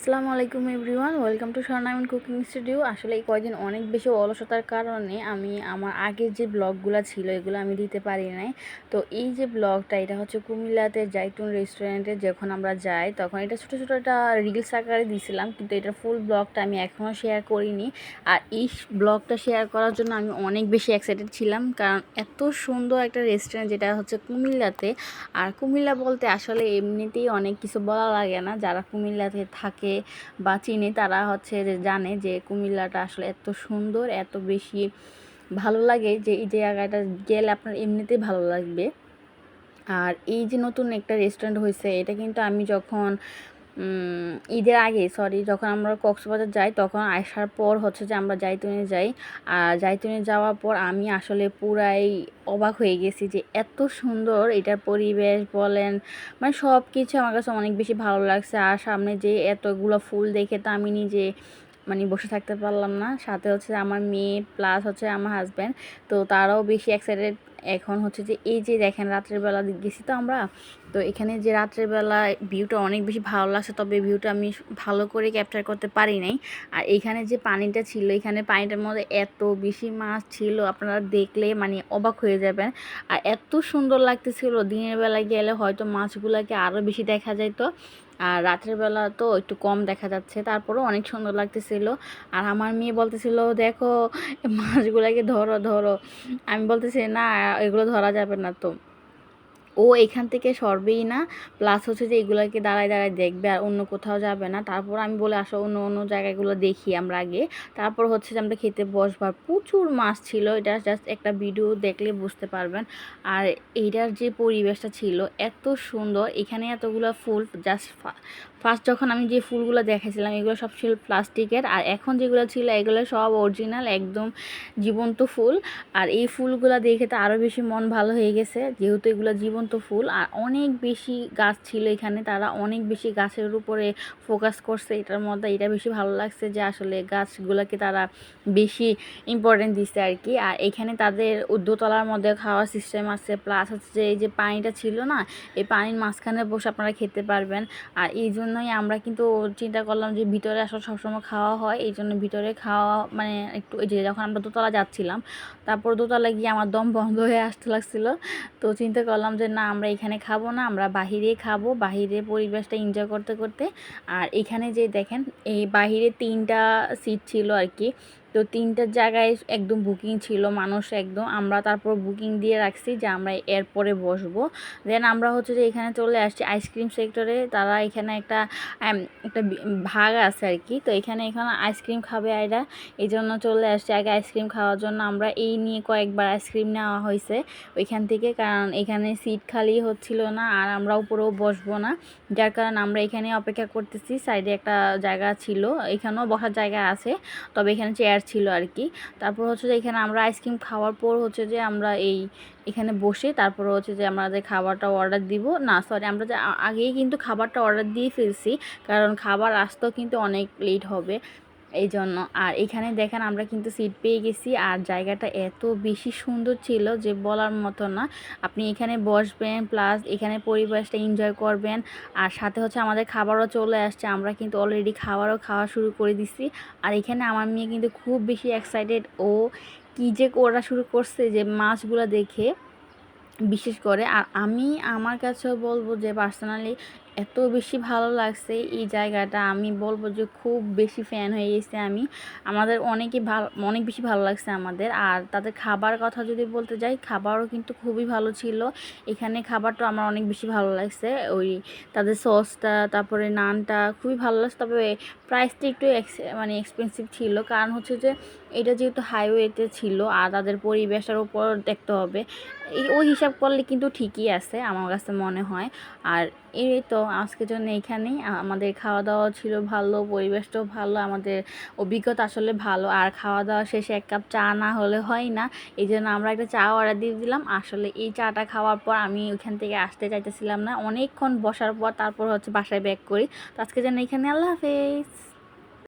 আসসালামু আলাইকুম everyone, welcome to Swarnayan cooking studio. আসলে এই কয়দিন অনেক বেশি অলসতার কারণে আমি আমার আগের যে ব্লগগুলো ছিল এগুলো আমি দিতে পারি নাই। তো এই যে ব্লগটা, এটা হচ্ছে কুমিল্লাতে জাইতুন রেস্টুরেন্টে যখন আমরা যাই তখন এটা ছোটো ছোটো একটা রিলস আকারে দিয়েছিলাম, কিন্তু এটার ফুল ব্লগটা আমি এখনও শেয়ার করিনি। আর এই ব্লগটা শেয়ার করার জন্য আমি অনেক বেশি এক্সাইটেড ছিলাম, কারণ এত সুন্দর একটা রেস্টুরেন্ট যেটা হচ্ছে কুমিল্লাতে। আর কুমিল্লা বলতে আসলে এমনিতেই অনেক কিছু বলা লাগে না, যারা কুমিল্লাতে থাকে বা চিনে তারা হচ্ছে যে জানে যে কুমিল্লাটা আসলে এত সুন্দর, এত বেশি ভালো লাগে যে এই জায়গাটা গেলে আপনার এমনিতেই ভালো লাগবে। আর এই যে নতুন একটা রেস্টুরেন্ট হয়েছে, এটা কিন্তু আমি যখন ঈদের আগে যখন আমরা কক্সবাজার যাই তখন আসার পর হচ্ছে যে আমরা জাইতুনে যাই। আর জাইতুনে যাওয়ার পর আমি আসলে পুরাই অবাক হয়ে গেছি যে এত সুন্দর এটার পরিবেশ বলেন, মানে সব কিছু আমার কাছে অনেক বেশি ভালো লাগছে। আর সামনে যে এতগুলো ফুল দেখে তো আমি নিজে মানে বসে থাকতে পারলাম না। সাথে হচ্ছে আমার মেয়ে প্লাস হচ্ছে আমার হাজব্যান্ড, তো তারাও বেশি এক্সাইটেড। এখন হচ্ছে যে এই যে দেখেন রাত্রের বেলা গেছি তো আমরা, তো এখানে যে রাত্রের বেলা ভিউটা অনেক বেশি ভালো লাগছে, তবে ভিউটা আমি ভালো করে ক্যাপচার করতে পারি নাই। আর এইখানে যে পানিটা ছিল, এখানে পানিটার মধ্যে এত বেশি মাছ ছিল, আপনারা দেখলে মানে অবাক হয়ে যাবেন। আর এত সুন্দর লাগতেছিল, দিনের বেলায় গেলে হয়তো মাছগুলোকে আরও বেশি দেখা যাইতো, আর রাতের বেলা তো একটু কম দেখা যাচ্ছে, তারপরেও অনেক সুন্দর লাগতেছিল। আর আমার মেয়ে বলতেছিল দেখো মাছগুলোকে ধরো ধরো, আমি বলতেছি না এগুলো ধরা যাবে না। তো ও এখান থেকে সরবেই না, প্লাস হচ্ছে যে এগুলোকে দাঁড়ায় দাঁড়ায় দেখবে আর অন্য কোথাও যাবে না। তারপর আমি বলে আসো অন্য অন্য জায়গাগুলো দেখি আমরা আগে, তারপর হচ্ছে যে আমরা খেতে বসবার। প্রচুর মাছ ছিল, এটা জাস্ট একটা ভিডিও দেখলে বুঝতে পারবেন। আর এইটার যে পরিবেশটা ছিল এত সুন্দর, এখানে এতগুলো ফুল জাস্ট ফার্স্ট যখন আমি যে ফুলগুলো দেখাইছিলাম এগুলো সব ছিল প্লাস্টিকের, আর এখন যেগুলো ছিল এগুলো সব অরিজিনাল একদম জীবন্ত ফুল। আর এই ফুলগুলো দেখে তো আরও বেশি মন ভালো হয়ে গেছে, যেহেতু এগুলো জীবন্ত ফুল। আর অনেক বেশি গাছ ছিল এখানে, তারা অনেক বেশি গাছের উপরে ফোকাস করছে এটার মধ্যে। এটা বেশি ভালো লাগছে যে আসলে গাছগুলোকে তারা বেশি ইম্পর্টেন্ট দিচ্ছে আর কি। আর এখানে তাদের দোতলার মধ্যে খাওয়ার সিস্টেম আছে, প্লাস হচ্ছে যে এই যে পানিটা ছিল না, এই পানির মাঝখানে বসে আপনারা খেতে পারবেন। আর এই জন্যই আমরা কিন্তু চিন্তা করলাম যে ভিতরে আসলে সবসময় খাওয়া হয়, এই জন্য ভিতরে খাওয়া মানে একটু এই যে যখন আমরা দোতলা যাচ্ছিলাম, তারপর দোতলা গিয়ে আমার দম বন্ধ হয়ে আসতে লাগছিলো। তো চিন্তা করলাম যে না, আমরা এখানে খাবো না, আমরা বাহিরেই খাবো, বাহিরে পরিবেশটা এনজয় করতে করতে। আর এখানে যে দেখেন এই বাহিরে 3টা সিট ছিল আর কি, তো 3টা জায়গায় একদম বুকিং ছিল মানুষ একদম। আমরা তারপর বুকিং দিয়ে রাখছি যে আমরা এরপরে বসবো। দেন আমরা হচ্ছে যে এখানে চলে আসছি আইসক্রিম সেক্টরে। তারা এখানে একটা একটা ভাগ আছে আর কি, তো এখানে আইসক্রিম খাবে এরা, এই জন্য চলে আসছে আগে আইসক্রিম খাওয়ার জন্য। আমরা এই নিয়ে কয়েকবার আইসক্রিম নেওয়া হয়েছে ওইখান থেকে, কারণ এখানে সিট খালি হচ্ছিল না আর আমরা উপরেও বসবো না, যার কারণে আমরা এখানে অপেক্ষা করতেছি। সাইডে একটা জায়গা ছিল, এখানেও বসার জায়গা আছে, তবে এখানে চেয়ার ছিল আর কি। তারপর হচ্ছে যে এখানে আমরা আইসক্রিম খাওয়ার পর হচ্ছে যে আমরা এখানে বসে তারপর হচ্ছে যে আমাদের খাবারটা অর্ডার দিব না, আমরা যে আগেই কিন্তু খাবারটা অর্ডার দিয়ে ফেলছি, কারণ খাবার আসতেও কিন্তু অনেক লেট হবে এই জন্য। আর এখানে দেখেন আমরা কিন্তু সিট পেয়ে গেছি, আর জায়গাটা এত বেশি সুন্দর ছিল যে বলার মতো না। আপনি এখানে বসবেন, প্লাস এখানে পরিবেশটা এনজয় করবেন। আর সাথে হচ্ছে আমাদের খাবারও চলে আসছে, আমরা কিন্তু অলরেডি খাওয়া শুরু করে দিছি। আর এখানে আমার মেয়ে কিন্তু খুব বেশি এক্সাইটেড, ও কী যে করা শুরু করছে যে মাছগুলো দেখে বিশেষ করে। আর আমি আমার কাছেও বলবো যে পার্সোনালি এত বেশি ভালো লাগছে এই জায়গাটা, আমি বলবো যে খুব বেশি ফ্যান হয়ে গেছি আমি। আমাদের অনেক বেশি ভালো লাগছে আমাদের। আর তাদের খাবার কথা যদি বলতে যাই, খাবারও কিন্তু খুবই ভালো ছিল এখানে। খাবারটা আমার অনেক বেশি ভালো লাগছে, ওই তাদের সসটা তারপরে নানটা খুবই ভালো লাগছে। তবে প্রাইসটা একটু মানে এক্সপেন্সিভ ছিল, কারণ হচ্ছে যে এটা যেহেতু হাইওয়েতে ছিল আর তাদের পরিবেশটার উপর দেখতে হবে, ওই হিসাব করলে কিন্তু ঠিকই আছে আমার কাছে মনে হয়। আর এই তো আজকের জন্য এখানেই আমাদের খাওয়া দাওয়া ছিল ভালো, পরিবেশটাও ভালো, আমাদের অভিজ্ঞতা আসলে ভালো। আর খাওয়া দাওয়া শেষে 1 কাপ চা না হলে হয় না, এই জন্য আমরা একটা চা অর্ডার দিয়ে দিলাম। আসলে এই চাটা খাওয়ার পর আমি ওইখান থেকে আসতে চাইতেছিলাম না, অনেকক্ষণ বসার পর তারপর হচ্ছে বাসায় ব্যাক করি। তো আজকের জন্য এখানে, আল্লাহ হাফেজ।